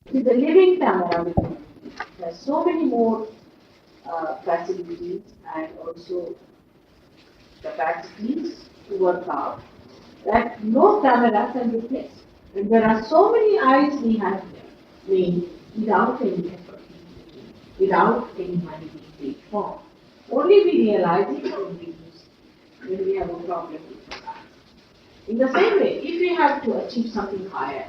With the living camera, there's so many more facilities and also capacities to work out that no camera can replace. And there are so many eyes we have here, made without any effort, without any money being paid for. Only we realize it when we have a problem with the eyes. In the same way, if we have to achieve something higher,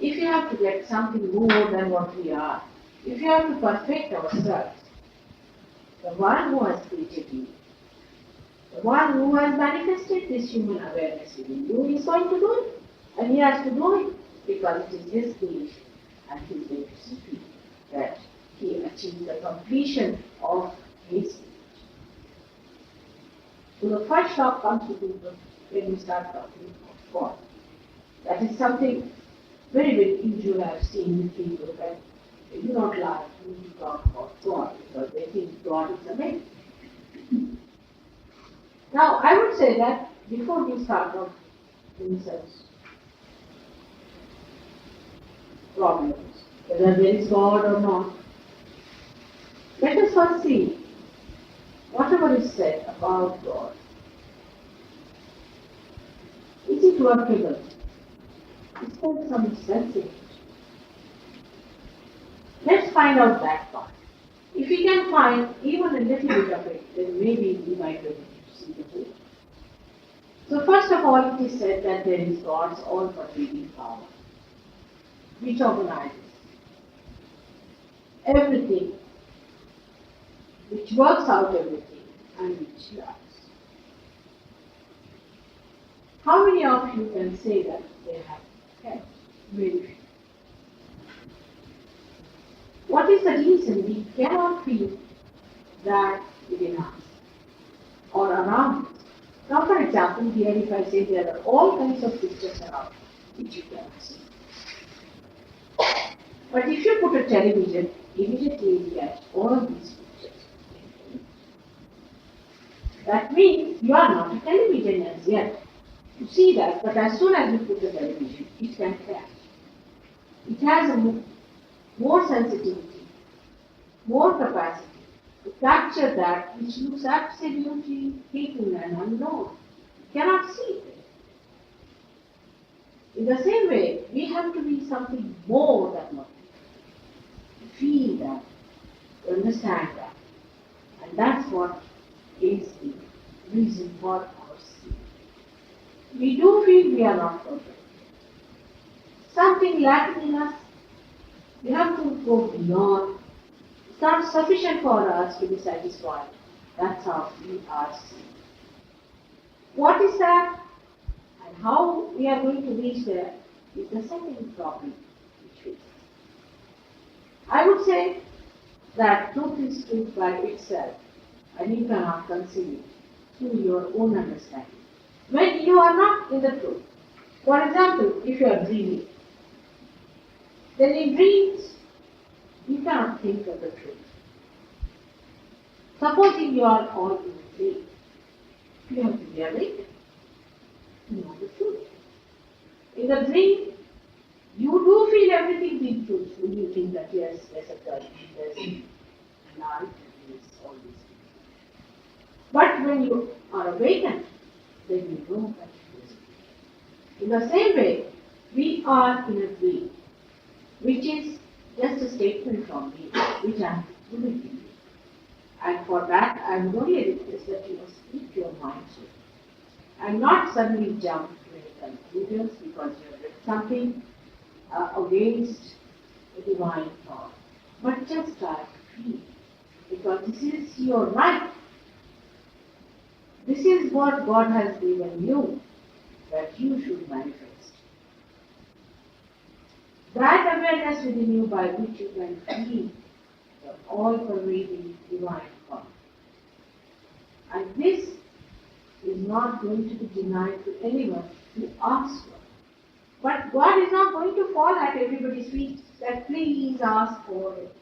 if you have to get something more than what we are, if you have to perfect ourselves, the one who has created you, the one who has manifested this human awareness within you is going to do it. And he has to do it because it is his creation and he is going to see that he achieves the completion of his creation. So the first shock comes to people when we start talking of God. That is something very, very usual I have seen with people that they do not like to talk about God because they think God is a man. Now, I would say that before we start off in such problems, whether there is God or not, let us first see whatever is said about God. Is it workable? Is there some sense in it? Let's find out that part. If we can find even a little bit of it, then maybe we might be able to see the whole. So first of all, it is said that there is God's all-pervading power, which organizes everything, which works out everything, and which loves. How many of you can say that they have kept? Very few. What is the reason we cannot feel that within us or around us? Now, for example, here if I say there are all kinds of pictures around, which you cannot see. But if you put a television, immediately you get all of these pictures. That means you are not a television as yet. You see that, but as soon as you put the television, it can catch. It has a more sensitivity, more capacity to capture that which looks absolutely hidden and unknown. You cannot see it. In the same way, we have to be something more than what we are. To feel that, to understand that. And that's what is the reason for our seeing. We do feel we are not perfect. Something lacking in us. We have to go beyond. It's not sufficient for us to be satisfied. That's how we are seen. What is that? And how we are going to reach there is the second problem which faces. I would say that truth is truth by itself, and you cannot conceive it through your own understanding. When you are not in the truth, for example, if you are dreaming, then in dreams, you cannot think of the truth. Supposing you are all in a dream, you have to be awake to know the truth. In the dream, you do feel everything being truthful. You think that yes, there's a curtain, there's a light, there's all these things. But when you are awakened, then you know that it is. In the same way, we are in a dream, which is just a statement from me, which I am giving you. And for that, I would only request that you must keep your mind straight and not suddenly jump to any conclusions because you have read something against the divine thought. But just try to feel, because this is your right. This is what God has given you, that you should manifest. That awareness within you by which you can feel the all-pervading divine power. And this is not going to be denied to anyone who asks for it. But God is not going to fall at everybody's feet that please ask for it.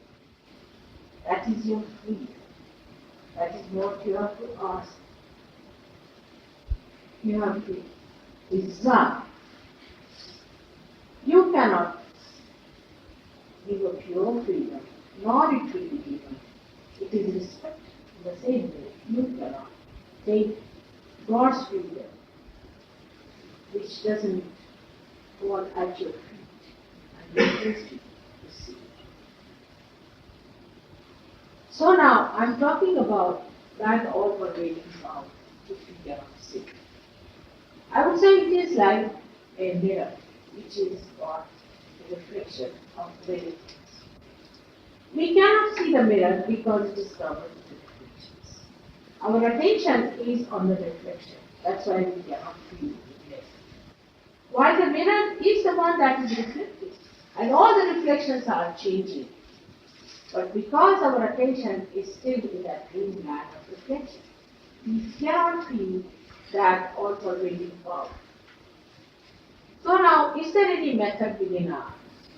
That is your freedom. That is what you have to ask. You have to desire. You cannot give a pure freedom, nor it will be given. It is respect in the same way. You cannot take God's freedom, which doesn't fall at your feet, and refuse to receive. So now I'm talking about that all-pervading power, which we cannot see. I would say it is like a mirror, which is got a reflection of many things. We cannot see the mirror because it is covered with reflections. Our attention is on the reflection. That's why we cannot feel it. While the mirror is the one that is reflecting, and all the reflections are changing. But because our attention is still in that dreamland of reflection, we cannot feel that all-pervading power. So now, is there any method within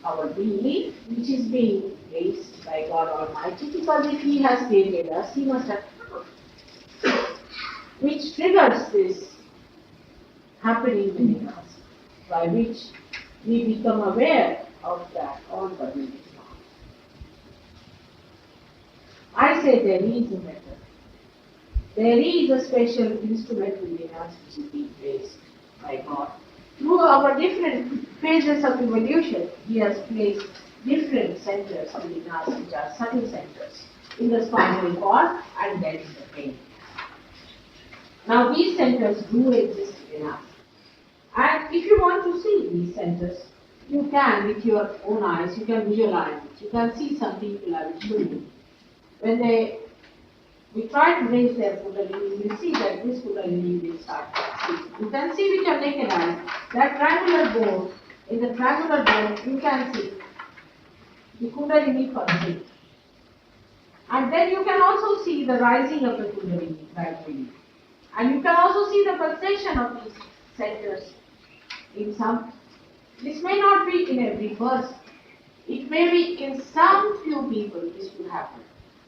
our being which is being raised by God Almighty? Because if He has created us, He must have power, which triggers this happening within us, by which we become aware of that all-pervading power. I say there is a method. There is a special instrument within us which is being raised by God. Through our different phases of evolution, He has placed different centers within us, which are subtle centers, in the spinal cord and then in the brain. Now these centers do exist in us. And if you want to see these centers, you can, with your own eyes, you can visualize it. You can see some people I will show you. When we try to raise their Kundalini, you see that this Kundalini will start speaking. You can see with your naked eyes that triangular bone. In the triangular bone, you can see the Kundalini pulsing. And then you can also see the rising of the Kundalini gradually. And you can also see the pulsation of these centers in some. This may not be in every person. It may be in some few people this will happen.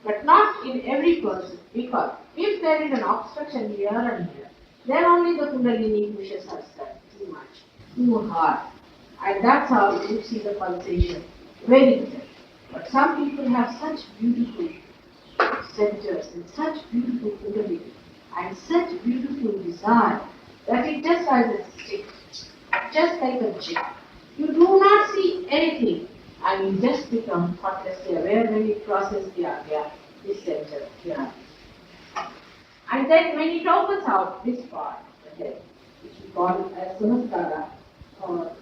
But not in every person, because if there is an obstruction here and here, then only the Kundalini pushes us too much, too hard. And that's how you see the pulsation very clear. But some people have such beautiful centers and such beautiful Kundalini and such beautiful desire that it just like a stick, just like a jig. You do not see anything. And you just become thoughtlessly aware when it crosses the area, this center here. And then when it opens out this part, the head, which we call as Sahasrara or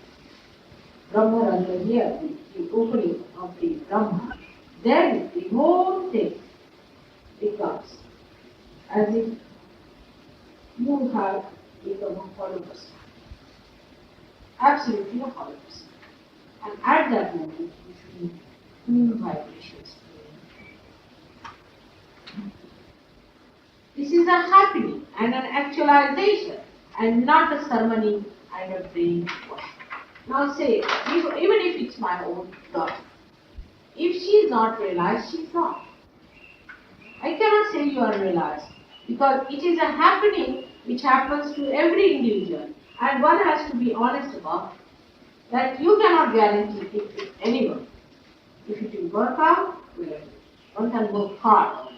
Brahmarandra here, the opening of the Brahma, then the whole thing becomes as if you have become a hollow person. Absolutely a hollow person. And at that moment, you feel new vibrations. This is a happening and an actualization and not a ceremony and a brain wash. Now say, even if it's my own daughter, if she is not realized, she is not. I cannot say you are realized because it is a happening which happens to every individual and one has to be honest about it. That you cannot guarantee it to anyone. If it will work out, one can work hard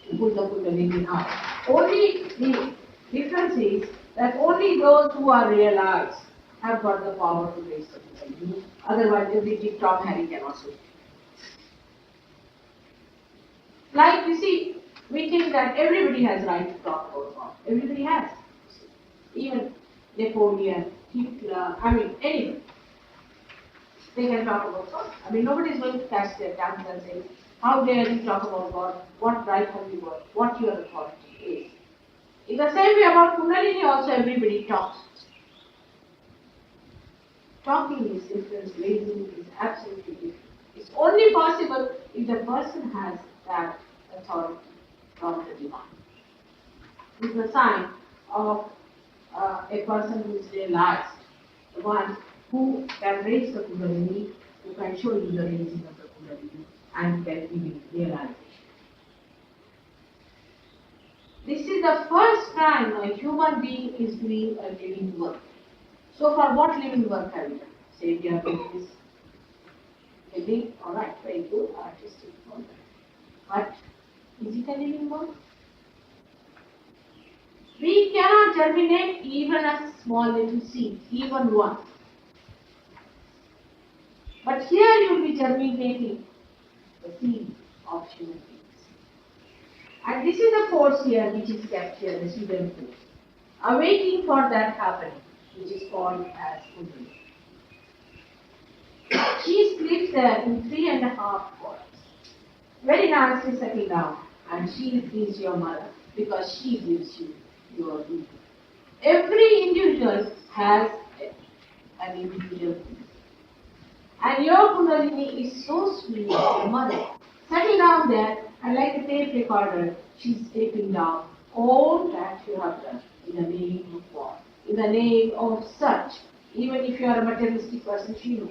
to put the Kundalini out. Only the difference is that only those who are realized have got the power to raise the Kundalini. Otherwise, every TikTok Harry can also. Like you see, we think that everybody has right to talk about God. Everybody has. Even Napoleon, Hitler, anyone. They can talk about God. Nobody is going to catch their tongues and say, how dare you talk about God? What right have you got? What your authority is. In the same way about Kundalini also everybody talks. Talking is different, raising is absolutely different. It's only possible if the person has that authority from the divine. It's a sign of a person who is realized, the one who can raise the Kundalini, who can show you the raising of the Kundalini, and can give you realization. This is the first time a human being is doing a living work. So far, what living work have you done? Say, you have done this, Living, alright, very good, artistic, alright. But is it a living body? We cannot germinate even a small little seed, even one. But here you will be germinating the seed of human beings. And this is the force here which is kept here, the hidden force, awaiting for that happening, which is called as Kundalini. She sleeps there in 3.5 quarters. Very nicely settled down, and she is your mother because she gives you your ego. Every individual has an individual Kundalini. And your Kundalini is so sweet, your mother. Settle down there, and like a tape recorder, she's taping down all that you have done in the name of God, in the name of such. Even if you are a materialistic person, she knows.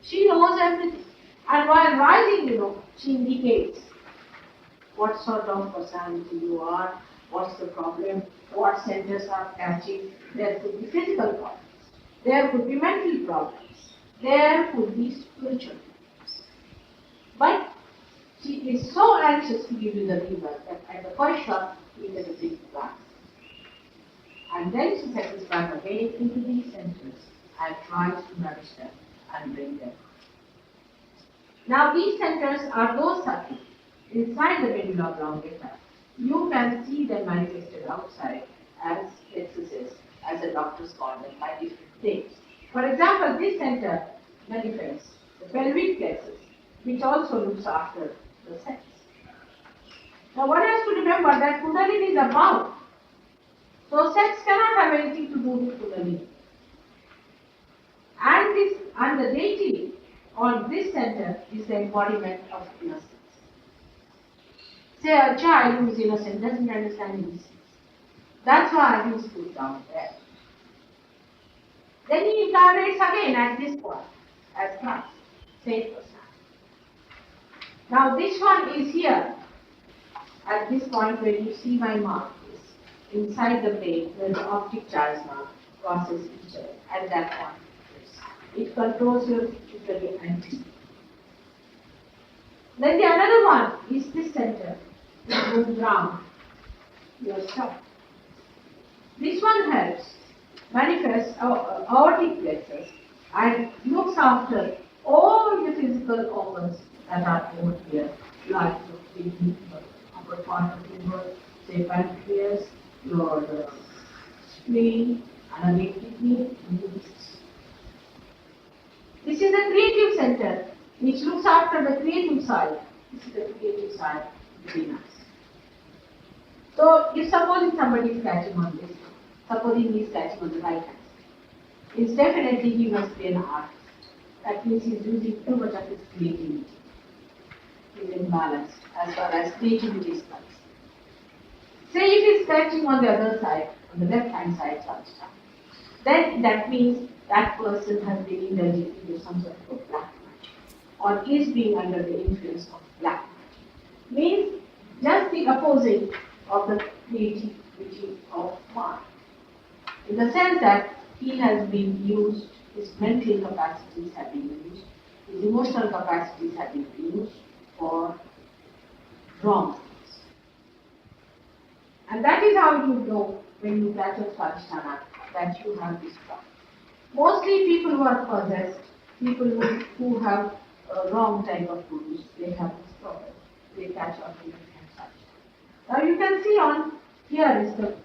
She knows everything. And while writing, she indicates what sort of personality you are, what's the problem, what centers are catching. There could be physical problems. There could be mental problems. There could be spiritual problems. But she is so anxious to give you the rebirth that at the first shot, you get a big glance. And then she settles back again into these centers and tries to nourish them and bring them. Now these centers are those subtle inside the middle of oblongata. You can see them manifested outside as plexuses, as the doctors call them, by different things. For example, this center manifests the pelvic plexus, which also looks after the sex. Now one has to remember that Kundalini is about. So sex cannot have anything to do with Kundalini. And the deity on this center is the embodiment of innocence. Say a child who is innocent doesn't understand innocence. That's why he is put down there. Then he incarnates again at this point as Christ, same person. Now this one is here at this point where you see my mark is inside the brain where the optic chiasma crosses each other at that point. It controls your pituitary antenna. Then the another one is this center, which goes round your stomach. This one helps manifest aortic plexus and looks after all the physical organs that are over here, like the kidney, upper part of the liver, say pancreas, your spleen, and again kidney, and this. This is the creative center, which looks after the creative side. This is the creative side between us. So, if supposing somebody is catching on this, supposing he is catching on the right hand, it's definitely he must be an artist. That means he is using too much of his creativity. He is imbalanced as far as creativity is concerned. Say if he is catching on the other side, on the left hand side, then that means that person has been indulging into some sort of black magic or is being under the influence of black magic. Means just the opposite of the creativity of mind. In the sense that he has been used, his mental capacities have been used, his emotional capacities have been used for wrong things. And that is how you know when you catch a Swadhisthana that you have this problem. Mostly people who are possessed, people who have a wrong type of gurus, they have this problem. They catch on to such. Now you can see on here is the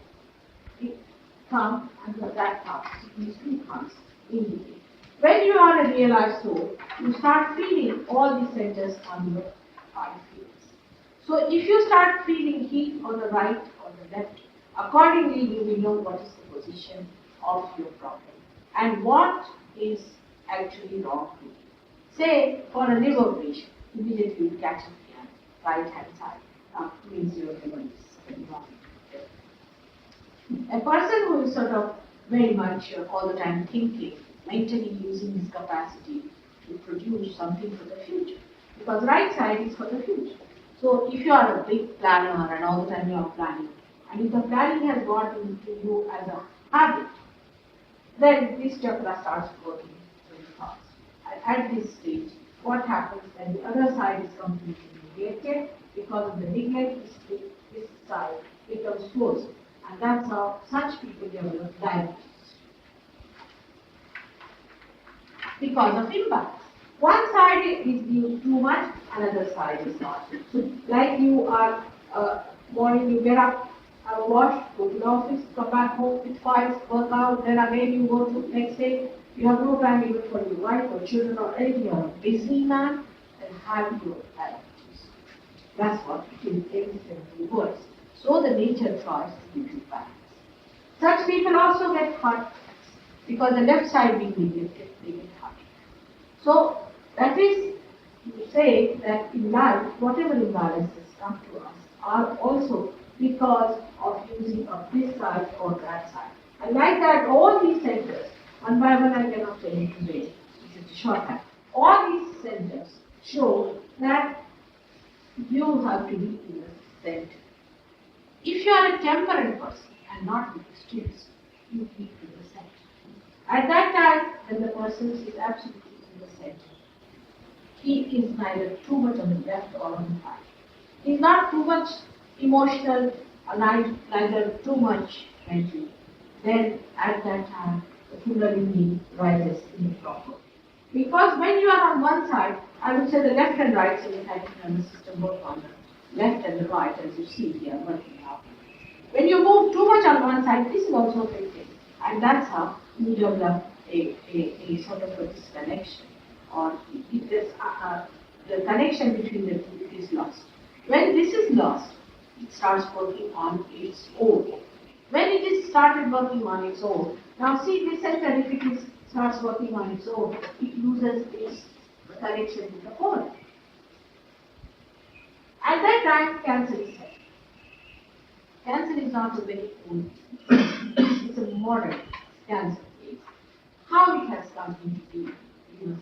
thumb and that thumb. These two thumbs indicate. When you are a realized soul, you start feeling all these centers on your eye fields. So if you start feeling heat on the right or the left, accordingly you will know what is the position of your problem and what is actually wrong with you. Say for a liver patient, immediately you catch on the right hand side. Means your liver is wrong. A person who is sort of very much all the time thinking, mentally using his capacity to produce something for the future. Because right side is for the future. So if you are a big planner and all the time you are planning, and if the planning has got into you as a habit, then this chakra starts working very fast. at this stage, what happens when the other side is completely neglected because of the neglect, this side becomes closed. And that's how such people develop diabetes. Because of imbalance. One side is used too much, another side is not. So, like you are, morning you get up, have a wash, go to the office, come back home with files, work out, then again you go to next day. You have no time even for your wife or children or anything. You are a busy man and have your diabetes. That's what it is in simple words. So the nature tries to give you balance. Such people also get heart attacks because the left side being neglected, they get heart attacks. So that is to say that in life, whatever imbalances come to us are also because of using of this side or that side. And like that, all these centers, one by one I cannot tell you today, this is shorthand. All these centers show that you have to be in the center. If you are a temperament person and not with extremes, you keep to the center. At that time, when the person is absolutely in the center, he is neither too much on the left or on the right. He is not too much emotional, neither too much mentally. Then at that time, the Kundalini rises in the proper. Because when you are on one side, I would say the left and right simultaneous nervous system both on the left and the right, as you see here working out. When you move too much on one side, this is also affected. And that's how you develop a sort of a disconnection. Or it is, the connection between the two is lost. When this is lost, it starts working on its own. When it is started working on its own, now see this center, if it starts working on its own, it loses its connection to the whole. At that time, cancer is set. Cancer is not a very old, it's a modern cancer case. How it has come into being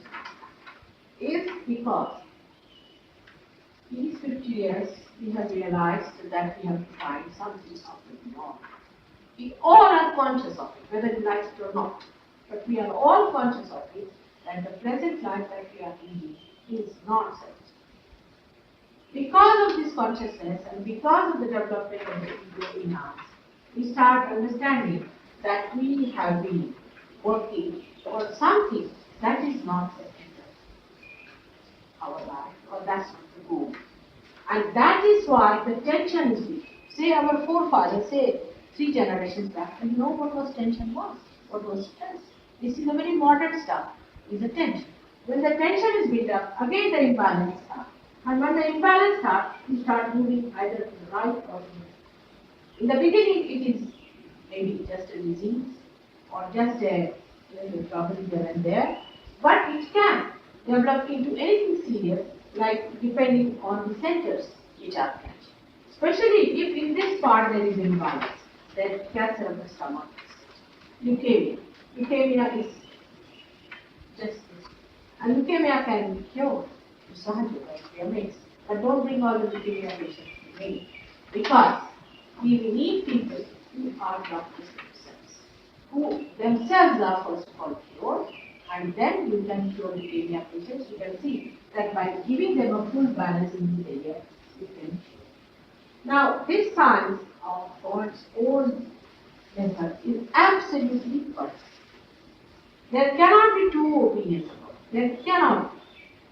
is because in these 50 years, we have realized that we have to find something of the norm. We all are conscious of it, whether we like it or not. But we are all conscious of it, that the present life that we are leading is nonsense. Because of this consciousness and because of the development of the ego in us, we start understanding that we have been working for something that is not the end of our life, or that's not the goal. And that is why the tension is big. Say our forefathers, say 3 generations back, and know what was tension was, what was stress. This is a very modern stuff, is a tension. When the tension is built up, again the imbalance starts. And when the imbalance starts, you start moving either to the right or to the left. In the beginning, it is maybe just a disease or just a little trouble here and there, but it can develop into anything serious, like depending on the centers which are catched. Especially if in this part there is imbalance, then cancer of the stomach, leukemia. Leukemia is just this. And leukemia can be cured to Sahaja Yoga India, but don't bring all the leukemia patients to me, because we need people who are doctors themselves, who themselves are first of all cured, and then you can cure leukemia patients. You can see that by giving them a full balance in this area, you can cure. Now, this science of God's own method is absolutely perfect. There cannot be two opinions about it. There cannot be.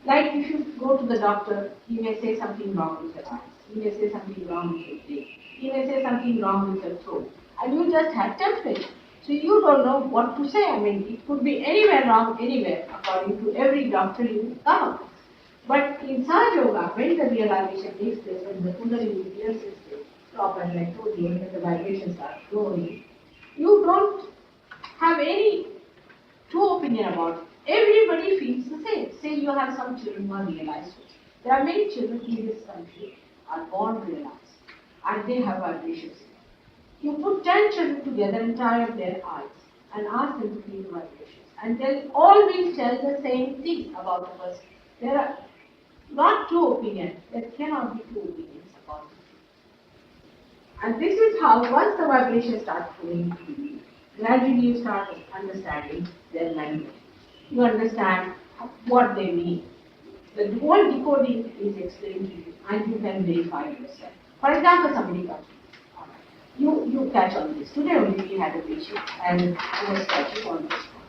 Like if you go to the doctor, he may say something wrong with your eyes. He may say something wrong with your brain. He may say something wrong with your throat. And you just have temperature. So you don't know what to say. I mean, it could be anywhere wrong, anywhere, according to every doctor you come across. But in Sahaja Yoga, when the realization takes place, when the Kundalini pierces the top, as I told you, when the vibrations are flowing, you don't have any two opinion about it. Everybody feels the same. Say you have some children who are realized. There are many children in this country are born realized, and they have vibrations. You put 10 children together and tie up their eyes and ask them to feel vibrations, and they'll all will tell the same thing about the person. There are not two opinions. There cannot be two opinions about it. And this is how, once the vibrations start flowing to you, gradually you start understanding their language. You understand what they mean. The whole decoding is explained to you and you can verify yourself. For example, somebody comes to you, you catch on this. Today only we had a patient and I was catching on this one.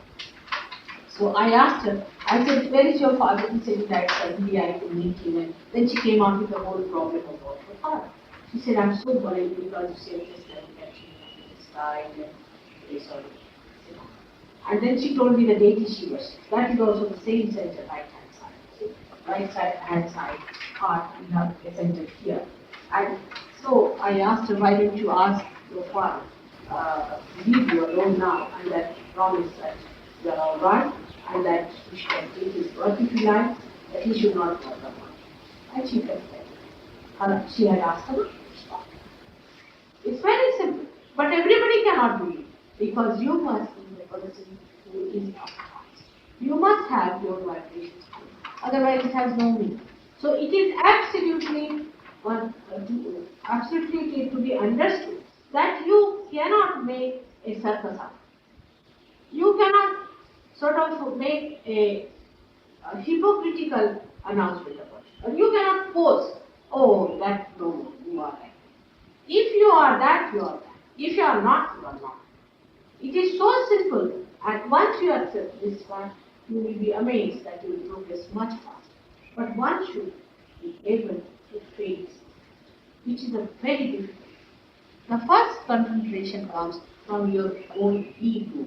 So I asked her, I said, where is your father? He said that suddenly I could meet him, and then she came out with the whole problem about her father. She said, I'm so worried because you see, I just catching this guy and very sorry. And then she told me the date she was sick. That is also the same center, right hand side. Right hand side part we have a center here. And so I asked her, why don't you ask your father, leave you alone now, and that promise that you are all right, and that he should take his work if he likes, that he should not bother much. And she felt better. She had asked her to stop. It's very simple, but everybody cannot do it, because you must be the person who is optimized. You must have your vibrations high, otherwise it has no meaning. So it is absolutely to be understood that you cannot make a circus out. You cannot sort of make a hypocritical announcement about it. Or you cannot pose, oh, that no, you are that. If you are that, you are that. If you are not, you are not. It is so simple, and once you accept this fact, you will be amazed that you will progress much faster. But one should be able to face, which is a very difficult. The first confrontation comes from your own ego.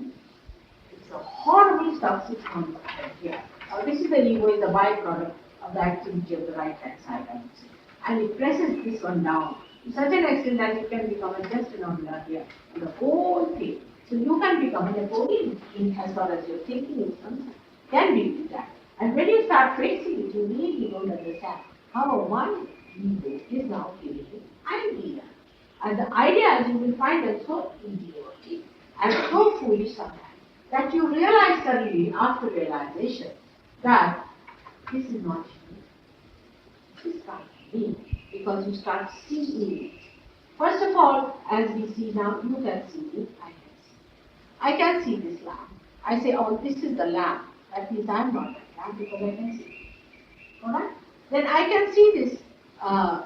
It's a horrible toxic concept here. This is the ego, is the byproduct of the activity of the right hand side, I would say. And it presses this one down to such an extent that it can become just an ordinary here. And the whole thing. So you can become a Napoleon as far as your thinking is concerned. Can be that. And when you start facing it, you really don't understand how one ego is now giving you idea. And the ideas you will find them so idiotic and so foolish sometimes that you realize suddenly after realization that this is not you. This can't be me, because you start seeing it. First of all, as we see now, you can see me, I can see this lamp. I say, oh, this is the lamp. That means I am not that lamp because I can see it. Alright? Then I can see this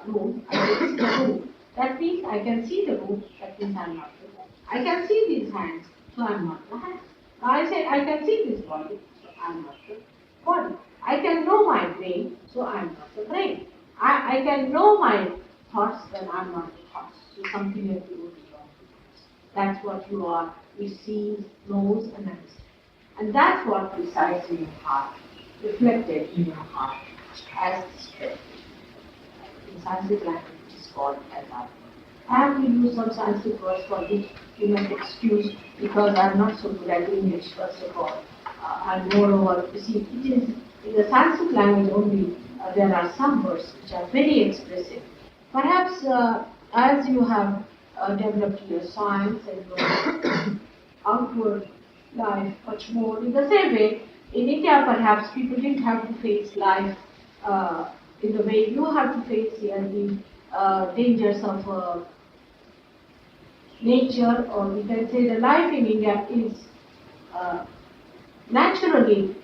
room. I say, this is the room. That means I can see the room. That means I am not the room. I can see these hands, so I am not the hands. Now I say, I can see this body, so I am not the body. I can know my brain, so I am not the brain. I can know my thoughts, then I am not the thoughts. So something has to go wrong. That's what you are. Receives, knows, and understands. And that's what resides in your heart, reflected in your heart as spirit. In Sanskrit language, it is called as Atma. I have to use some Sanskrit words for which you must excuse, because I am not so good at English, first of all. And moreover, you see, it is in the Sanskrit language only, there are some words which are very expressive. Perhaps as you have developed your science and your outward life much more, in the same way, in India perhaps people didn't have to face life in the way you have to face here the dangers of nature, or we can say the life in India is naturally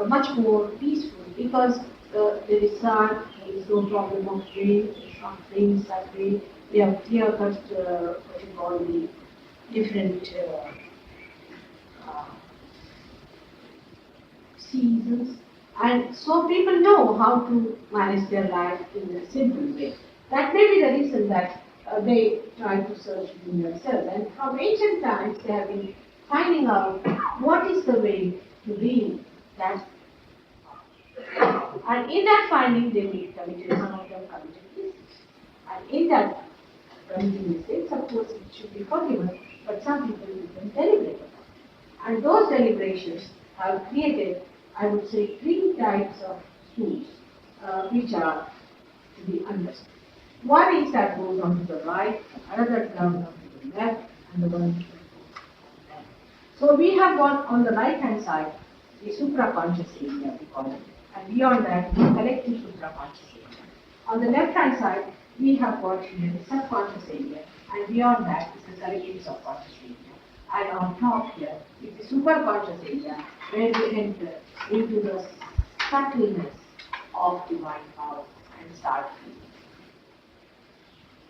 much more peaceful, because there is sun, there is no problem of rain, it's not raining that way. We have clear-cut what you call the different seasons, and so people know how to manage their life in a simple way. That may be the reason that they try to search within themselves, and from ancient times they have been finding out what is the way to live that. And in that finding they may committed, some of them committed mistakes. And in that committing mistakes, of course it should be forgiven, but some people become deliberate about it. And those deliberations have created, I would say, 3 types of tools which are to be understood. One is that goes on to the right, another goes on to the left, and the one to the left. So we have got on the right hand side the supraconscious area, we call it, and beyond that the collective supraconscious area. On the left hand side we have got here the subconscious area, and beyond that is the collective subconscious area. And on top here is the superconscious area, where we enter into the subtleness of divine power and start feeling.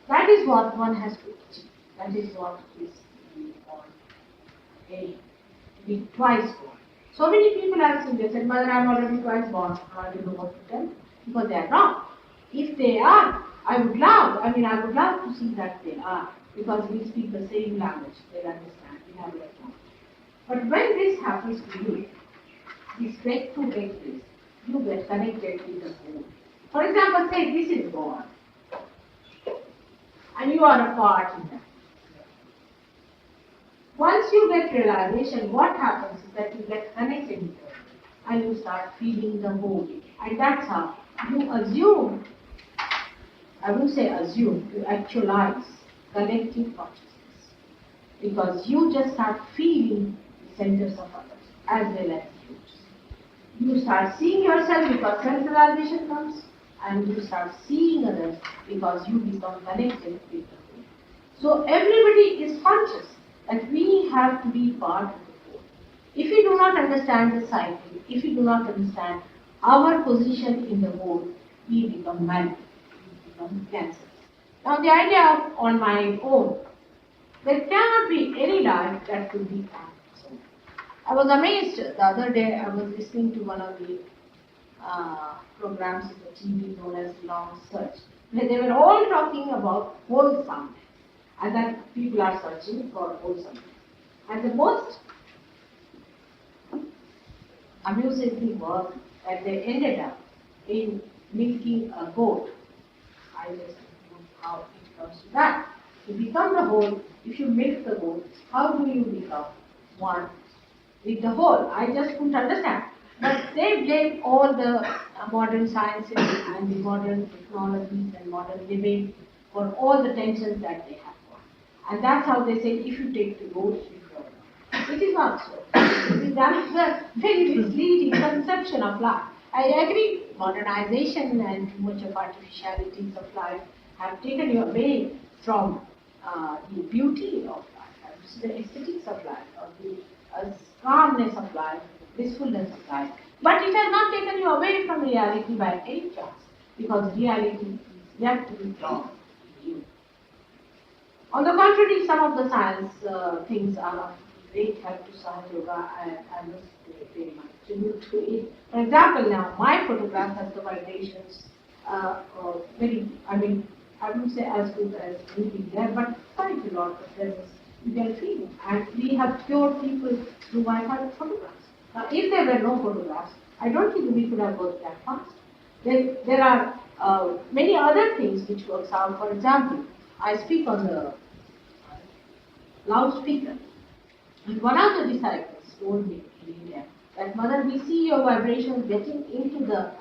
That is what one has to achieve. That is what is on a be twice born. So many people are saying, they said, Mother, I am already twice born. I don't know what to tell because they are wrong. If they are, I would love to see that they are, because we speak the same language, they understand, we have that language. But when this happens to you, this breakthrough takes place, you get connected with the whole. For example, say this is God, and you are a part in that. Once you get realization, what happens is that you get connected with it, and you start feeling the whole. And that's how you assume, I won't say assume, you actualize collective consciousness. Because you just start feeling the centers of others as well as you. You start seeing yourself because self-realization comes, and you start seeing others because you become connected with the whole. So everybody is conscious that we have to be part of the whole. If you do not understand the cycle, if you do not understand our position in the whole, we become mad, we become cancer. Now the idea of on my own, there cannot be any life that could be absent. I was amazed the other day, I was listening to one of the programs in the TV known as Long Search, where they were all talking about wholesomeness, and that people are searching for wholesomeness. And the most amusing was that they ended up in milking a goat. I just don't know how it comes to that. To become the whole, if you milk the goat, how do you become one with the whole? I just couldn't understand. But they blame all the modern sciences and the modern technologies and modern living for all the tensions that they have got. And that's how they say, if you take the goat, you grow. It is not so. That is a very misleading conception of life. I agree, modernization and too much of artificialities of life have taken you away from the beauty of life, the aesthetics of life, or the calmness of life, blissfulness of life. But it has not taken you away from reality by any chance, because reality is yet to be drawn in you. On the contrary, some of the science things are of great help to Sahaja Yoga, and I must pay my tribute to it. For example, now my photograph has the vibrations I wouldn't say as good as anything there, but quite a lot of presence you can feel. And we have cured people through my photographs. Now, if there were no photographs, I don't think we could have worked that fast. There are many other things which works out. For example, I speak on the loudspeaker, and one of the disciples told me in India that, Mother, we see your vibrations getting into the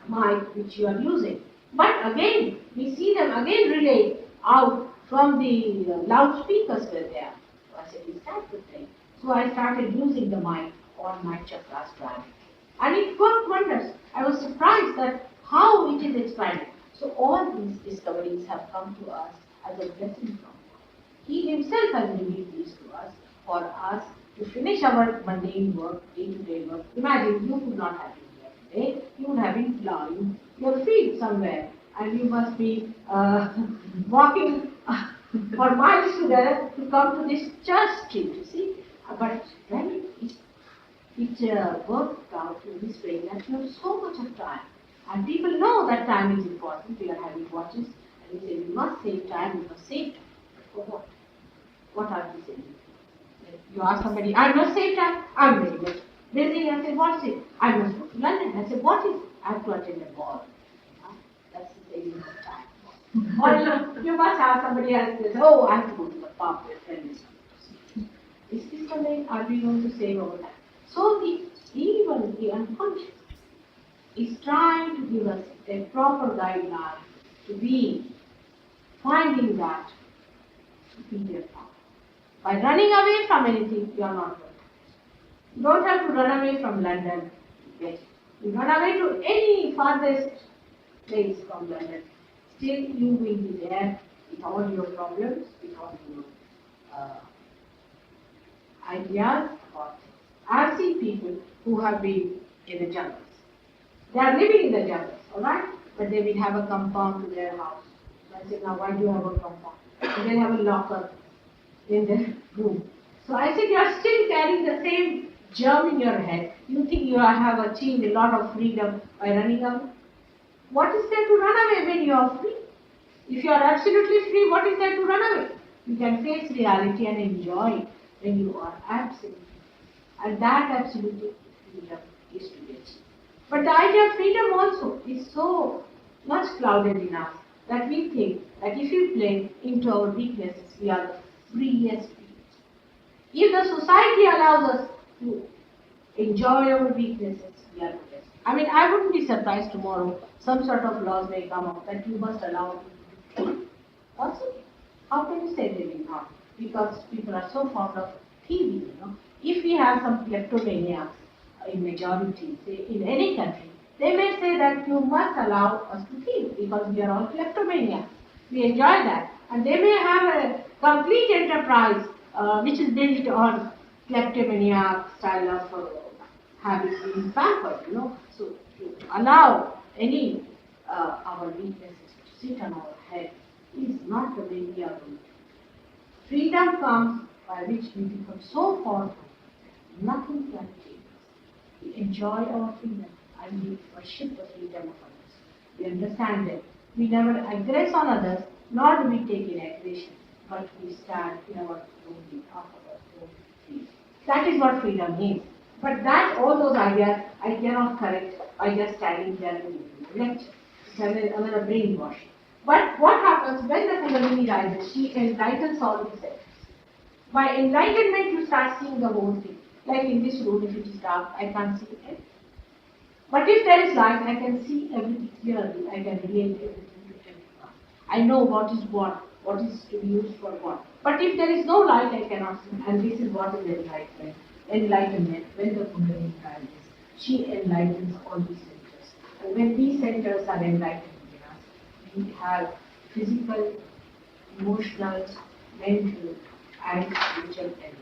mic which you are using. But again, we see them again relay out from the loudspeakers were there. So I said, is that the thing? So I started using the mic on my chakras drive. And it worked wonders. I was surprised that how it is expanded. So all these discoveries have come to us as a blessing from God. He himself has revealed these to us for us to finish our mundane work, day-to-day work. Imagine you could not have been here today. You would have been plowing your feet somewhere, and you must be walking for miles together to come to this church street, you see. But when it worked out in this way that you have so much of time, and people know that time is important. We are having watches, and we say we must save time, we must save time. But for what? What are we saving? You ask somebody, I must save time, I'm very much busy. I say, what's it? I must go to London. I say, what is it? I have to attend a ball. That's the saving of time. Or you must have somebody else who says, oh, I have to go to the pub with friends. Is this the way are we going to save our time? So even the unconscious is trying to give us a proper guideline to be finding that superior power. By running away from anything, you are not going to. You don't have to run away from London to get it. You run away to any farthest place from London. Still, you will be there with all your problems, with all your ideas about things. I have seen people who have been in the jungles. They are living in the jungles, alright? But they will have a compound to their house. I said, now why do you have a compound? And they have a locker in the room. So I said, you are still carrying the same germ in your head. You think you have achieved a lot of freedom by running away? What is there to run away when you are free? If you are absolutely free, what is there to run away? You can face reality and enjoy it when you are absolutely free. And that absolute freedom is to be achieved. But the idea of freedom also is so much clouded in us that we think that if we play into our weaknesses, we are the freest people. If the society allows us to enjoy our weaknesses, we are the best. I mean, I wouldn't be surprised tomorrow some sort of laws may come up that you must allow people to also. How can you say they will not? Because people are so fond of thieving, you know. If we have some kleptomaniacs in majority, say in any country, they may say that you must allow us to thieve because we are all kleptomaniacs. We enjoy that. And they may have a complete enterprise which is built on kleptomaniac style of habits being pampered, you know. So to allow any our weaknesses to sit on our head is not the way we are going to. Freedom comes by which we become so powerful that nothing can change us. We enjoy our freedom and we worship the freedom of others. We understand that we never aggress on others, nor do we take in aggression, but we stand in our own way, of our own feet. That is what freedom means. But that, all those ideas, I cannot correct by just standing there and giving a lecture. It's another brainwashing. But what happens when the Kundalini rises? She enlightens all these senses. By enlightenment, you start seeing the whole thing. Like in this room, if it is dark, I can't see anything. But if there is light, I can see everything clearly. I can relate everything to everyone. I know what is to be used for what. But if there is no light, I cannot see. And this is what is enlightenment. Enlightenment, when the Kundalini rises, she enlightens all these centers. And when these centers are enlightened in us, we have physical, emotional, mental, and spiritual enlightenment,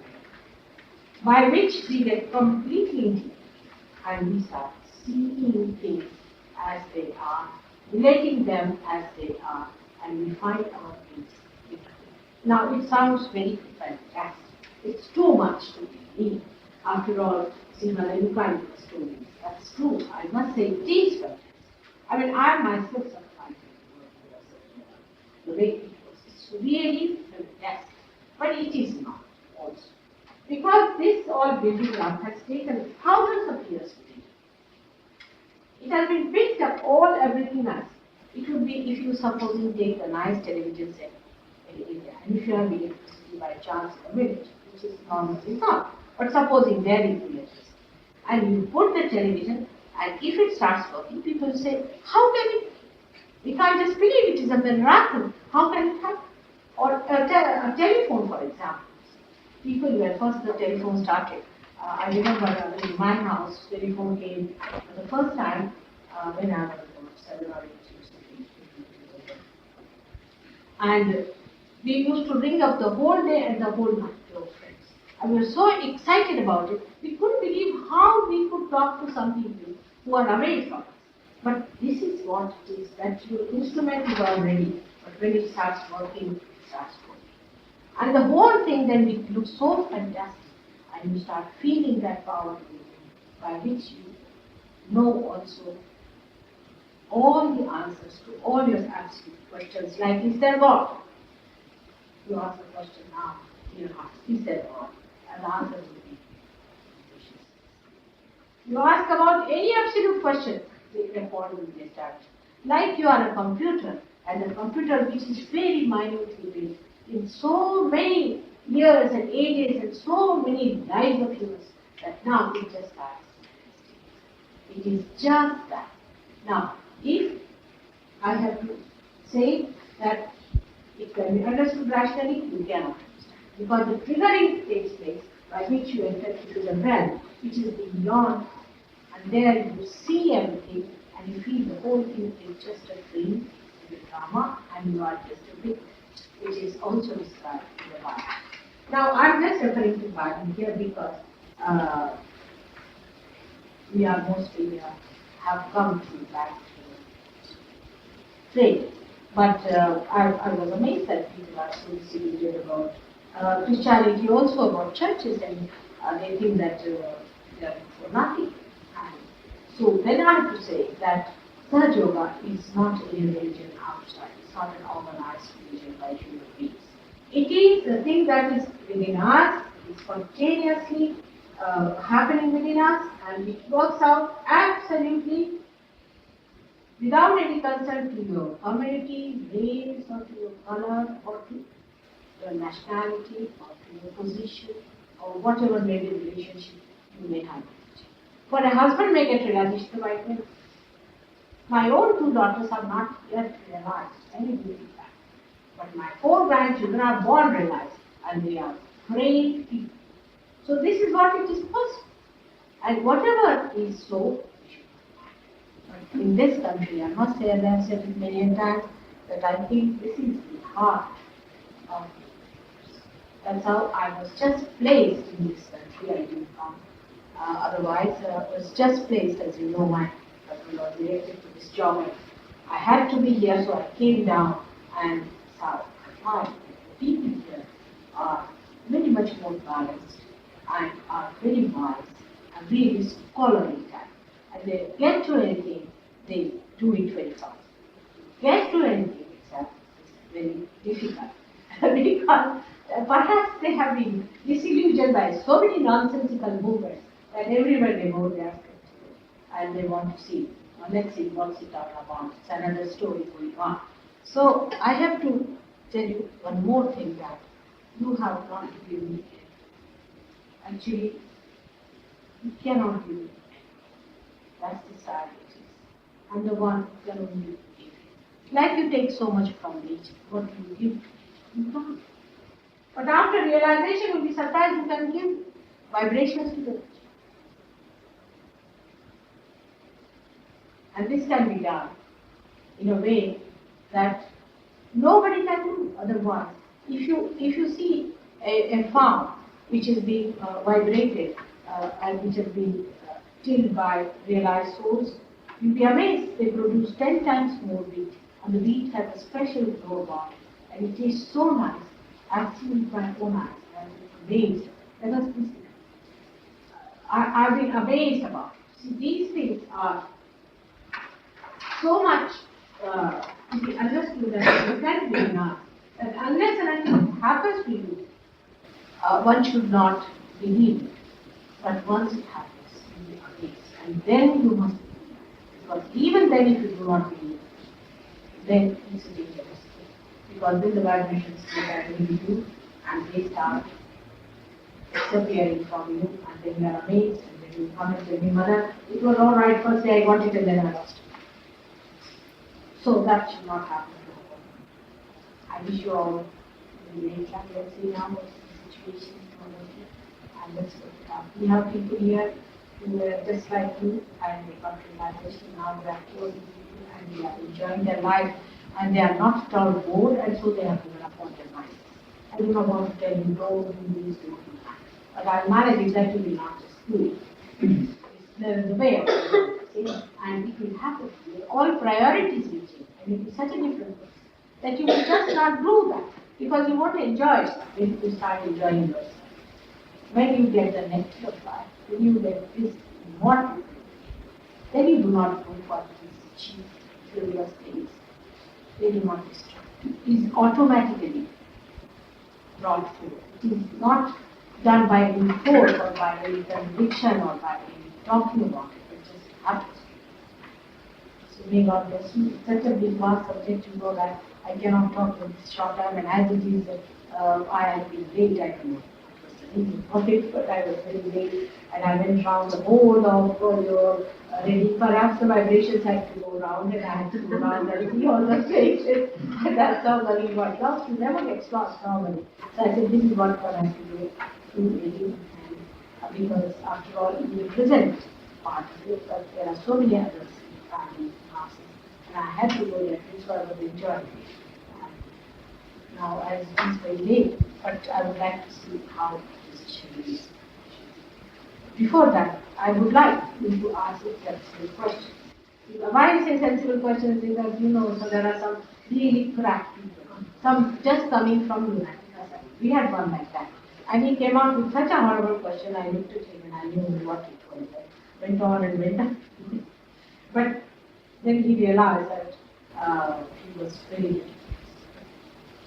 by which we get completely intimate and we start seeing things as they are, relating them as they are, and we find our peace with them. Now it sounds very fantastic. It's too much to believe. After all, Himalayan kind of stories. That's true. I must say it is fantastic. I mean, I myself survived the way it was. It's really fantastic. But it is not also. Because this all building up has taken thousands of years to build. It has been picked up everything else. It would be if you supposing take a nice television set in India, and if you have electricity by chance in a village, which is normally not. But supposing there is electricity, and you put the television, and if it starts working, people say, how can it? We can't just believe it is a miracle. How can it happen? Or a telephone, for example. People, when first the telephone started, I remember in my house, telephone came for the first time when I was about 7 or 8 years old. And we used to ring up the whole day and the whole night to our friends. And we were so excited about it, we couldn't believe how we could talk to some people who are away from us. But this is what it is, that your instrument is all ready, but when it starts working, it starts working. And the whole thing then looks so fantastic, and you start feeling that power by which you know also all the answers to all your absolute questions, like, is there God? You ask the question now, you ask, is there God? And the answer will be yes. You ask about any absolute question, the report will be established. Like you are a computer, and a computer which is very minutely built in so many years and ages and so many lives of humans, that now it just starts. It is just that. Now, if I have to say that it can be understood rationally, you cannot understand. Because the triggering takes place by which you enter into the realm, which is beyond, and there you see everything, and you feel the whole thing is just a dream, a drama, and you are just a victim, which is also described in the Bible. Now, I'm just referring to Bible here because we are mostly have come to that trade. But I was amazed that people are so disillusioned about Christianity, also about churches, and they think that they are for nothing. And so then I have to say that Sahaja Yoga is not a religion outside, it's not an organized religion by human beings. It is a thing that is within us, it's spontaneously happening within us, and it works out absolutely without any concern to your community, race, or to your color, or to your nationality, or to your position, or whatever may be the relationship you may have. For a husband may get realization, the wife may. My own two daughters have not yet realized any beauty fact. But my 4 grandchildren are born realized, and they are great people. So this is what it is possible. And whatever is so, but in this country, I must say, as I have said it many times, that I think this is the heart of it. That's how I was just placed in this country. I didn't come. Otherwise, I was just placed, as you know, my husband was related to this job. I had to be here, so I came down and saw. I find that the people here are very much more balanced and are very wise and really scholarly type. And they get to anything, they do it very fast. Get to anything, it's very difficult. Because perhaps they have been disillusioned by so many nonsensical movements that everywhere they go, they are skeptical. And they want to see, let's see what's it all about. It's another story going on. So I have to tell you one more thing, that you have not to be wicked. Actually, you cannot be wicked. That's the sad it is. I'm the one who can only give. Like you take so much from nature, what do you give? You can't. But after realization, you'll be surprised you can give vibrations to the nature. And this can be done in a way that nobody can do otherwise. If you see a farm which is being vibrated and which has been tilled by realized souls, you'll be amazed. They produce 10 times more wheat, and the wheat has a special glow about it, and it tastes so nice. I've seen it with my own eyes. I've been amazed. Let us listen. I've been amazed about it. See, these things are so much to be understood and understood in us, that unless and until it happens to you, one should not believe it. But once it happens, you will be amazed. And then you must believe it. Because even then, if you do not believe it, then it's a dangerous thing. Because then the vibrations get into you and they start disappearing from you, and then you are amazed, and then you come and tell me, Mother, it was all right, first day I got it and then I lost it. So that should not happen to her. I wish you all a great luck. Let's see now what's the situation over here. And let's look it up. We have people here who were just like you, and they got realization. Now they are close people and they are enjoying their life, and they are not at all bored, and so they have given up on their minds. I do not want to tell you, don't do this, don't do that. But I'll manage it that you will not just do it. There is a way of it, and it will happen. All priorities will change, and it will be such a different way that you will just not do that, because you won't enjoy it when you start enjoying yourself. When you get the nectar of life, when you get this immortal, then you do not go for these cheap, frivolous things. They do not destroy. It is automatically brought forward. It is not done by any force or by any conviction or by any talking about it. It just happens. So may God bless you. It's such a big vast subject, you know, that I cannot talk in this short time, and as it is, I have been late, I don't know. But I was very late, and I went round the whole of your perhaps the vibrations had to go round, and I had to go round and see all the faces, and that's how Gani got lost. You never get lost normally. So I said, this is what one has to do really, and because after all, you represent part of it, but there are so many others in family classes, and I had to go there, so I was enjoying it. Now, as it is very late, but I would like to see how this is. Before that, I would like you to ask sensible questions. Why I say sensible questions? Because so there are some really cracked people, some just coming from humanity. We had one like that, and he came out with such a horrible question. I looked at him and I knew what it was. Went on and went on. But then he realized that he was very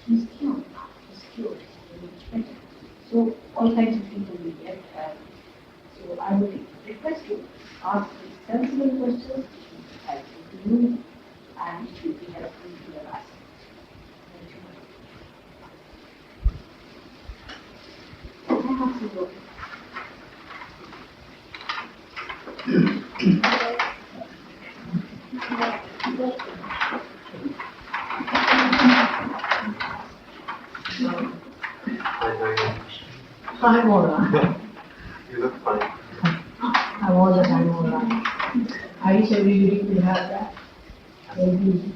he's cute. He's cute. He's much better. So all kinds of people we get. So I would request you ask sensible questions. Helpful to you, and it will be helpful to your us. I have to go. I'm all right. You look fine. I'm all the time all right. I wish everybody could have that. Maybe.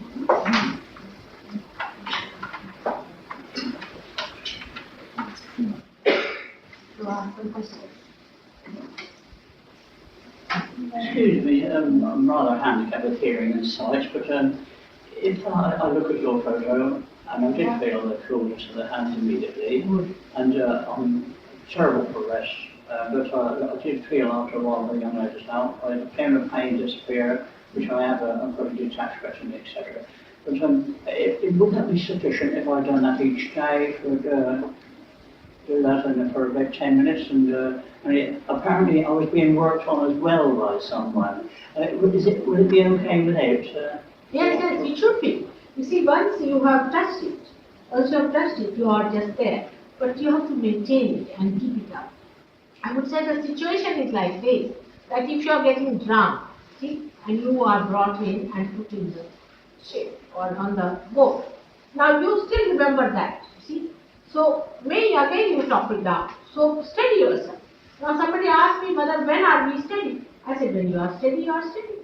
To ask some questions. Excuse me, I'm rather handicapped with hearing and sight, but if I look at your photo, and I did feel the coolness of the hands immediately, and I'm terrible for rest, but I did feel after a while the young lady now, the pain of pain disappear, which I have a pretty detached retina, etc. But would that be sufficient if I'd done that each day for do that for about 10 minutes, and apparently I was being worked on as well by someone. Would it be okay without? Yes, it should be. You see, once you have touched it, you are just there. But you have to maintain it and keep it up. I would say the situation is like this, that if you are getting drunk, see, and you are brought in and put in the shade or on the boat. Now you still remember that, see. So, again you topple down. So, steady yourself. Now somebody asked me, Mother, when are we steady? I said, when you are steady, you are steady.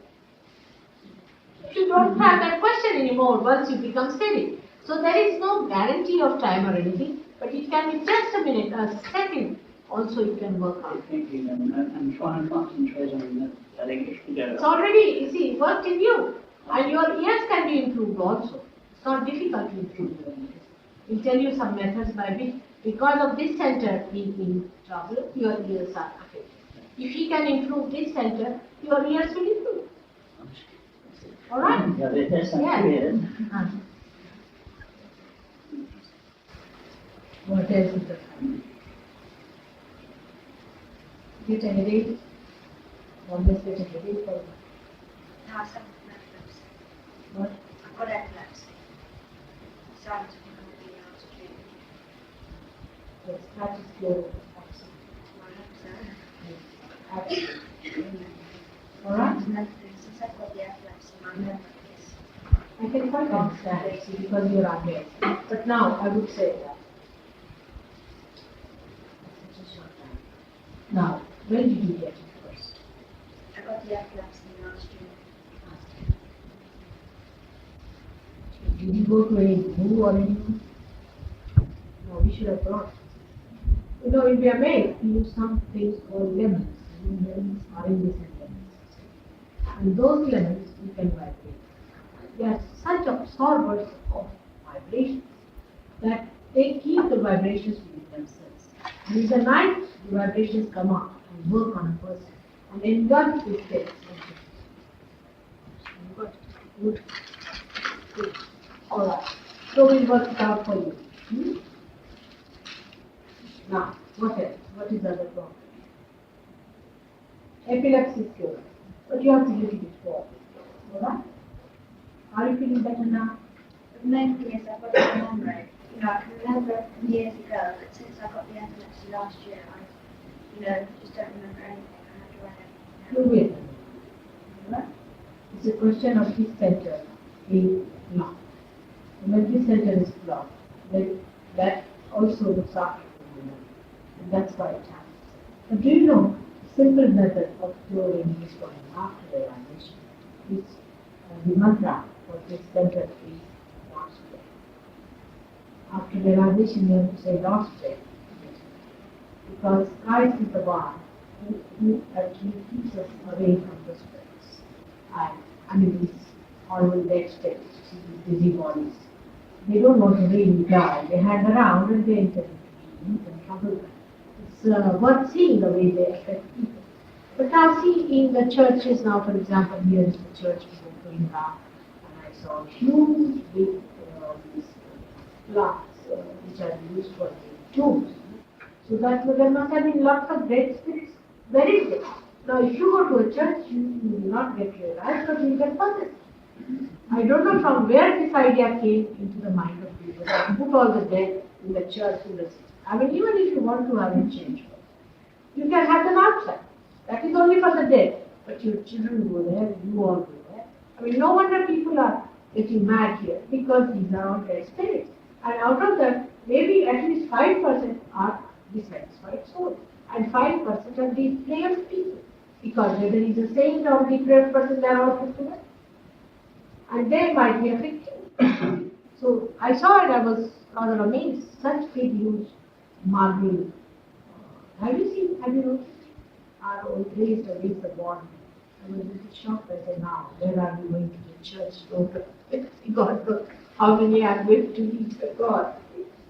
You don't have that question anymore once you become steady. So, there is no guarantee of time or anything, but it can be just a minute, a second. Also, it can work out. Thinking and try and concentrate on that English together. It's already, you see, worked in you. And your ears can be improved also. It's not difficult to improve your ears. We'll tell you some methods by which, because of this center being in trouble, your ears are affected. If he can improve this center, your ears will improve. Alright? Yes, yes. What else is the time? Get a headache? Always get a headache or No, I've suffered from epilepsy. what? I've got epilepsy. So I'm just going to be able to do Yes, that is your Alright? Since I've got the epilepsy, my memory is. I can quite understand actually because you are there. But now I would say that. Such a short time. Now, when did you get it first? I got the epilepsy last year. Did you go to any zoo or anything? No, we should have brought. In we are made, we use some things called lemons. Lemons, oranges and lemons. And those lemons you can vibrate. They are such absorbers of vibrations that they keep the vibrations within themselves. And in the night, the vibrations come out and work on a person and engulf this state. Good. Good. Alright. So we'll work it out for you. Now, what else? What is the other problem? Epilepsy is cured. But you have to little bit more. Alright? Are you feeling better now? The main thing is I've got the memory. I can remember years ago, but since I got the epilepsy last year, I just don't remember anything. I have to write You will. Alright? It's a question of this center being blocked. And when this center is blocked, then that also looks after the memory. And that's why it happens. But do you know, a simple method of curing this one after realization is the mantra for this center is last breath. After realization, you have to say last breath. Because Christ is the one who actually keeps us away from the spirits. And I mean, these horrible dead states, these busy bodies, they don't want to really die. They hang around and they enter into and trouble them. It's worth seeing the way they affect people. But now see in the churches now, for example, here is the church we were going down, and I saw huge big these plaques which are used for the tombs. So that there must have been lots of dead spirits buried there. Now if you go to a church, you will not get realized, but you get possessed. I don't know from where this idea came into the mind of people, that put all the dead in the church. I mean, even if you want to have a change, you can have them outside. That is only for the dead. But your children go there, you all go there. I mean, no wonder people are getting mad here, because these are all dead spirits. And out of that, maybe at least 5% are dissatisfied souls, and 5% are depraved people. Because whether he's a saint or a depraved person, they are all put together. And they might be a victim. So I saw it, I was rather amazed. Such big, huge marble. Have you noticed? Are all raised against the wall. I was a little shocked. I said, now, where are we going to the church? God, how many are going to meet God?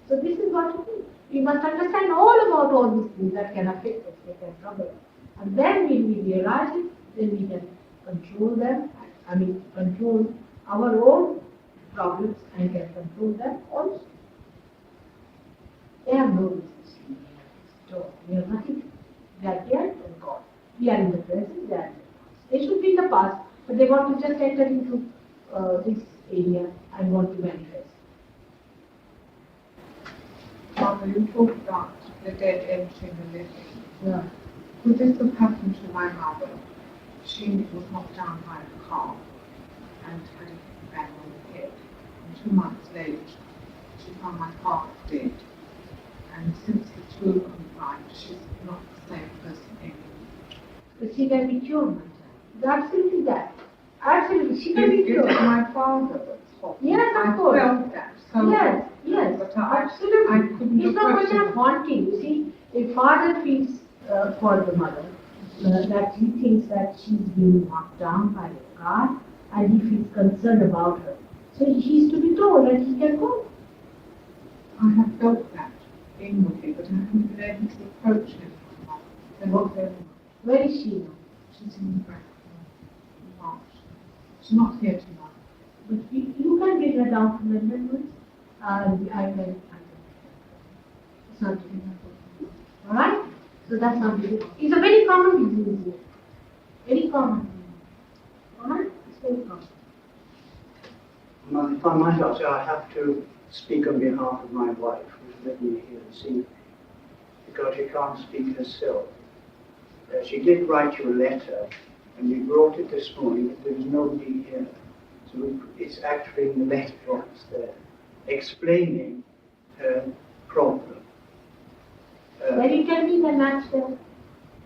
So this is what it is. We must understand all about all these things that can affect us, they can trouble us. And then when we realize it, then we can control them, control our own problems and can control them also. They have no business to be here. We have nothing to do. They are there and gone. We are in the present, they are in the past. They should be in the past, but they want to just enter into this area and want to manifest. Mother, you talked about the dead entering the living. Yeah. Could this have happened to my mother? She was knocked down by a car and had a bang on the head. And 2 months later, she found my father dead. And since the two combined, she's not the same person anymore. But she can be cured, my child. Absolutely that. Absolutely, she can be It's cured. my father that's haunted. Yes, of course. I felt that. So Yes, but absolutely. I couldn't It's not question much of haunting. You see, a father feels for the mother that he thinks that she's being knocked down by a car, and he feels concerned about her. So he's to be told that he can go. I have felt that inwardly, but I haven't been able to approach him. Where is she now? She's in the back in March. She's not here tonight. But you can get her down from the memories. I can. It's not difficult. Alright? So that's something. It's a very common disease here. Very common. Alright? It's very common. If I might ask, I have to speak on behalf of my wife, who's with me here this evening, because she can't speak herself. She did write you a letter, and we brought it this morning, but there was nobody here. So it's actually in the letterbox there, explaining her problem. Can you tell me the nutshell?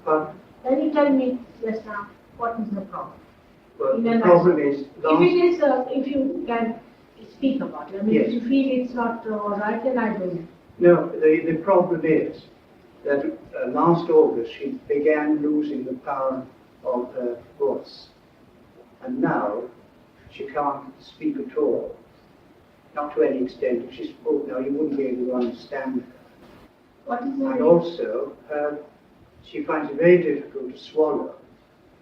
But, Can you tell me just now what is the problem? well, In the a problem is, if you can speak about it. I mean, Yes. if you feel it's not all right, then I don't know. no, the problem is that last August she began losing the power of her voice, and now she can't speak at all, not to any extent. If she spoke now, you wouldn't be able to understand her. What is the And reason? also, she finds it very difficult to swallow,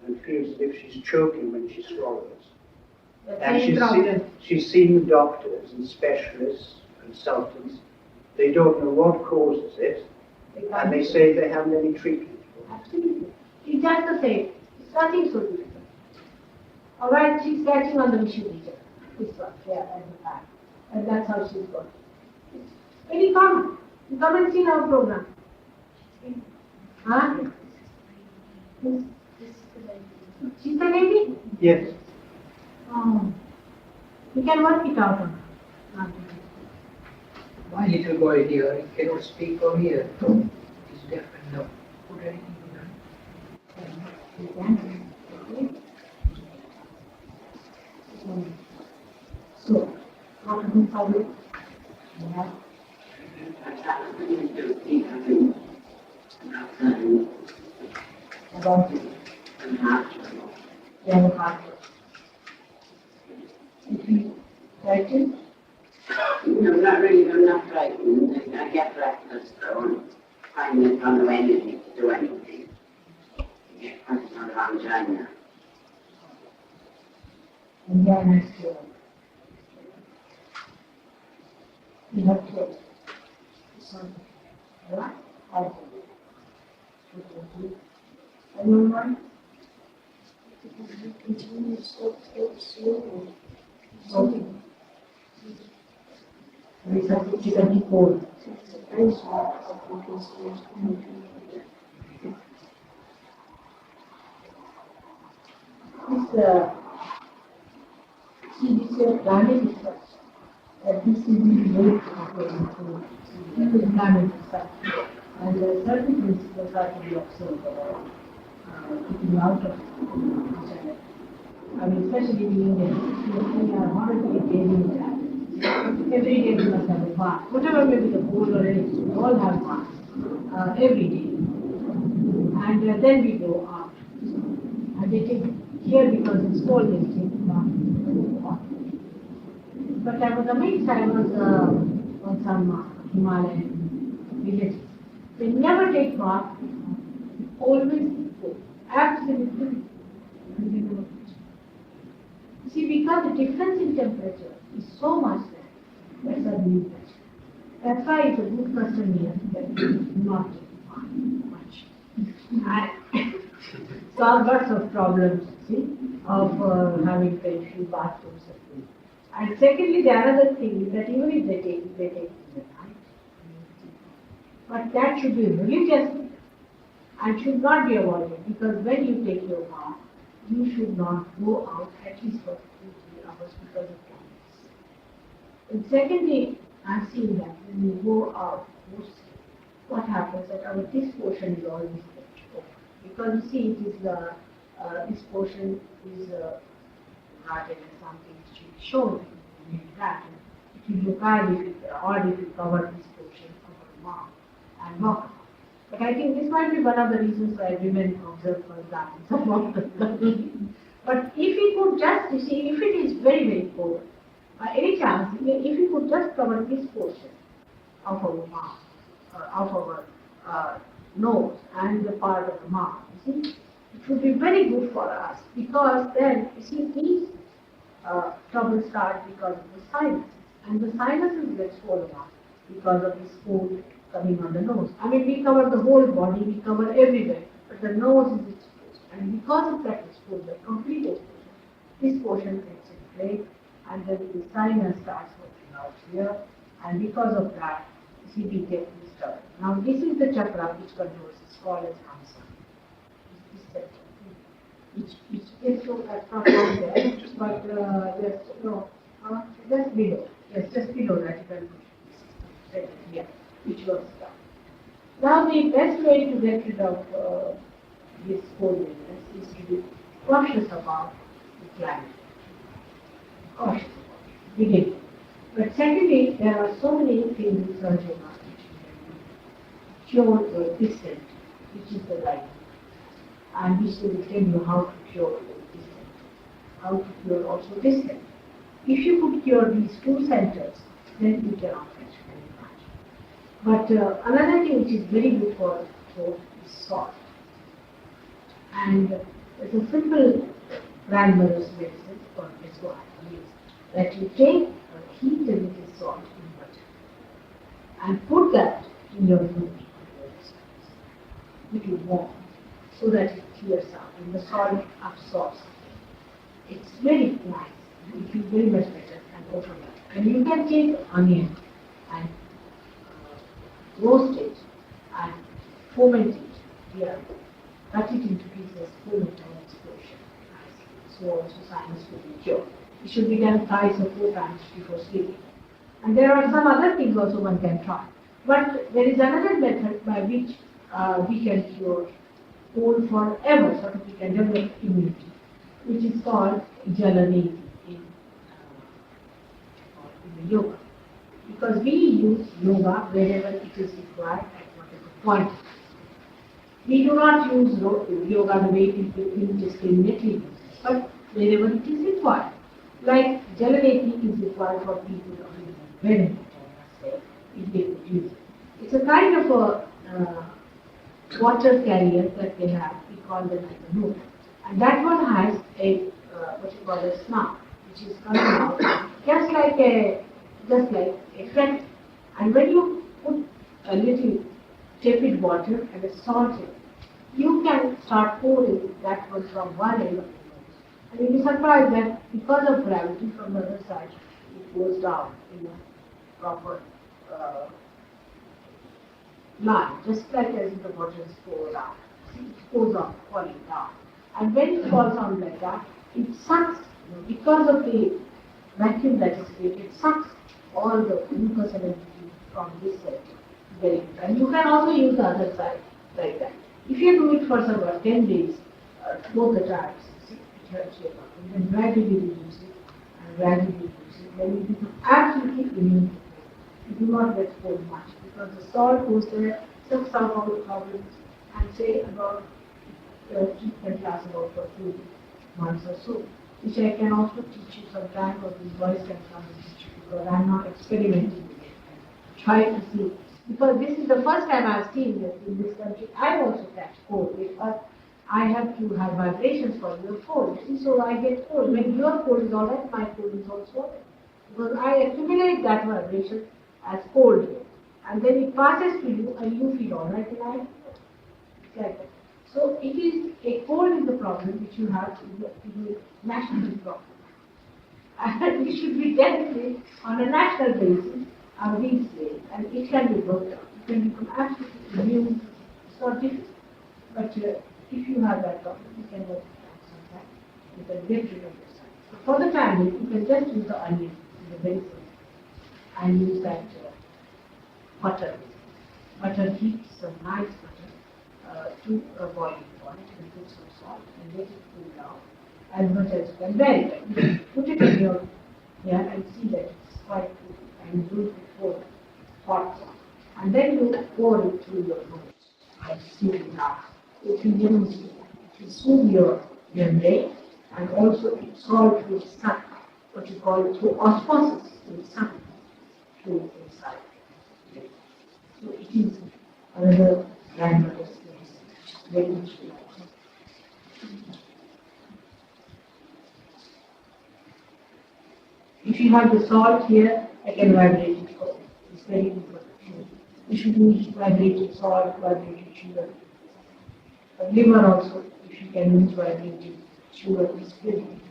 and feels as if she's choking when she swallows. The And same problem. she's seen the doctors and specialists, consultants. They don't know what causes it, and they say they haven't any treatment for it. Absolutely. It's just the same. It's nothing so difficult. Alright, she's scratching on the machine here. This one, yeah, at the back. And that's how she's got it. It's very common. You come and see our program. Huh? She's the lady? Yes. Oh. We can work it out on her. My little boy here, he cannot speak or hear. He's deaf and dumb. Put anything on him. So, how to do public? Yeah. body. and heart. Then heart. If you frightened, No, not really, I'm not frightened. I get restless though, and find there's not no energy to do anything. I get quite a lot of angina. and then next to you have to right? Anyone? Continue so slowly. Okay. Resuscitate. Very small. This planet is such that this is the way to planet is such. And certain principles are to be observed keeping out of each other. I mean, especially being we are already daily that. Every day we must have a bath. Whatever may be the cold or anything, we all have baths every day. And then we go out. And they take here because it's cold, they take bath. But I was amazed, I was on some Himalayan villages. They never take bath, always cold. Absolutely. See, because the difference in temperature is so much there, that's a new pressure. That's why it's a good custom here that we do not take much. And solve lots of problems, see, of having very few bathrooms. And secondly, the other thing is that even if they take it in the night. But that should be religious and should not be avoided, because when you take your bath, you should not go out at least for 2-3 hours because of darkness. And secondly, I've seen that when you go out, what happens that our this portion is always kept open. Because you see, it is this portion is guarded as something which should be shown in that. It will look odd if you cover this portion of our mouth and walk. But I think this might be one of the reasons why women observe for gardens of water. But if we could just, you see, if it is very, very cold, by any chance, if we could just cover this portion of our mouth, of our nose and the part of the mouth, you see, it would be very good for us, because then, you see, these troubles start because of the sinuses, and the sinuses get swollen up because of this cold coming on the nose. I mean, we cover the whole body, we cover everywhere, but the nose is exposed, and because of that exposure, complete exposure, this portion gets inflamed, and then the sinus starts working out here, and because of that, you see, we get this trouble. Now, this is the chakra which controls, it's called as Hamsa. This center, which gets so not down there, but just, no, just below. Yes, just below that, you can put it here, which works down. Now, the best way to get rid of this coldness is to be cautious about the climate. Cautious about it, begin. But secondly, there are so many things in surgery which cure the distant, which is the right, and which will tell you how to cure the distant, how to cure also distant. If you could cure these two centers, then you cannot get very much. But another thing which is very good for throat is salt. And it's a simple grandmother's medicine for this one is that you take a heat a little salt in water and put that in your food, it will warm so that it clears out and the salt absorbs it. It's very nice. It feels very much better and open up. And you can take onion and roast it and foment it here. Cut it into pieces, foment and explosion. So also sinus will be cured. It should be done 5 or 4 times before sleeping. And there are some other things also one can try. But there is another method by which we can cure cold forever, so that we can develop immunity, which is called Jalani in the yoga. Because we use yoga wherever it is required at whatever point. We do not use yoga the way people indiscriminately use it, but wherever it is required. Like Jalaneti is required for people of benefit, I must say, if they could use it. It's a kind of a water carrier that they have, we call them like a moon. And that one has a, what you call a snout, which is coming out, just like a fret. And when you put a little tepid water and a salt in, you can start pouring that one from one end of the nose. And you'll be surprised that because of gravity from the other side, it goes down in a proper line, just like as if the water is poured out. It goes on, falling down. And when it falls on like that, it sucks, because of the vacuum that is created, it sucks all the mucus and everything from this side. Very good. And you can also use the other side like that. If you do it for about 10 days, both the times, it helps you a lot. And then gradually reduce it, and gradually reduce it. Then you become absolutely immune to cold. You do not get cold much, because the salt goes there, sucks out all the problems, and say about treatment lasts about for 2 months or so, which I can also teach you sometime, or these boys can come and teach you, because I'm not experimenting with it. Try to see. Because this is the first time I've seen this in this country. I also catch cold because I have to have vibrations for your cold. See, so I get cold. When your cold is alright, my cold is also alright. Because I accumulate that vibration as cold here. And then it passes to you and you feel alright and I feel it. It's like that. So it is, a cold is the problem which you have to be national problem. And it should be dealt with on a national basis of these ways, and it can be worked out. You can become absolutely immune. It's not difficult. But if you have that problem, you can work it out sometime. You can get rid of yourself. So for the time being, you can just use the onion in the very simple, and use that butter. Butter heat, some nice butter, to a boiling point, and put some salt, and let it cool down as much as you can. Very well. Put it in your, and see that it's quite cool. And do it before hot, and then you pour it through your nose and see it now. It will soothe your brain, and also it salt will suck, what you call it, through osmosis, will suck through inside. So it is another grandmother's place, very much like. If you have the salt here, I can vibrate it for you. It's very good for you. You should use vibrated salt, vibrated sugar. But liver also, if you can use vibrated sugar, is very good.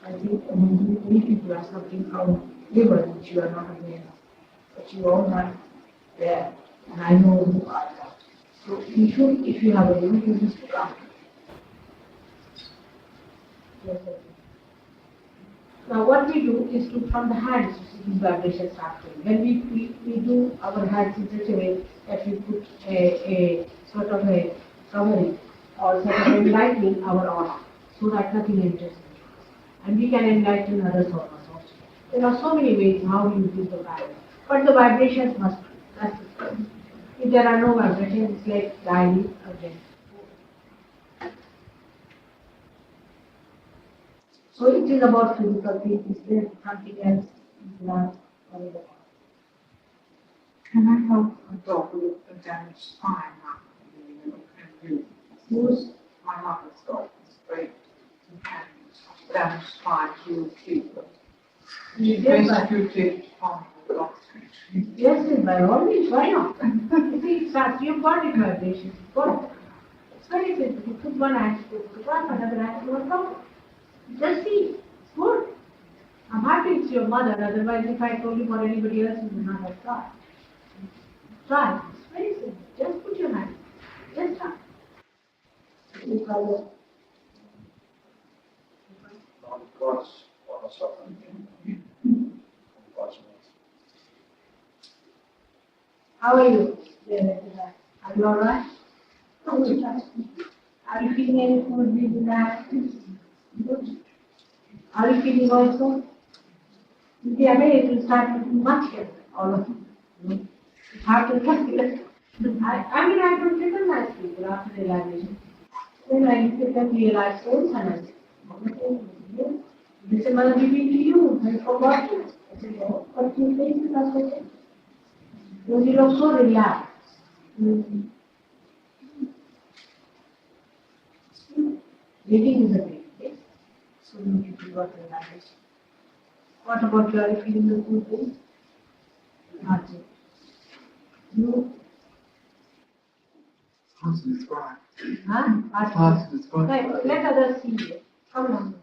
I think many people are suffering from liver, which you are not aware of. But you all are there, and I know who are that. So you should, if you have a liver, you just look after it. Yes, sir. Now what we do is to, from the hands, you see these vibrations start going. When we do our hands in such a way that we put a sort of a covering or sort of enlightening our aura, so that nothing enters. And we can enlighten others also. There are so many ways how you use the vibration. But the vibrations must be. That's the point. If there are no vibrations, it's like dialing again. So it is about physical things, is there something else you want to worry about? Can I help a dog with a damaged spine now? Who's My mother's dog is great and damaged spine, she was keeper. She persecuted on the dog's country. yes, by all means, why not? You see, it starts, you've got it vibrations, you've got it. It's very simple. You put one hand to the one, another hand to the problem. Just see, it's good. I'm happy it's your mother, otherwise if I told you for anybody else, you would not have tried. Try. It's very simple. Just put your hand. Just try. You call it. How are you? Are you alright? Are you feeling any food with that? Good. Are you feeling also? You'll be amazed, you start looking much better, all of you. It's hard to calculate. I mean, I don't recognize people after realization. Then I look at realized souls and I say, this is my giving to you, I forgot it. I said, oh, what do you think? That's okay. Because you look so relaxed. Reading is a great place. So many people got relaxed. What about you? Are you feeling the good thing? Not yet. You? Awesome, it's right. Huh? Awesome, it's right. Let others see you. Come on.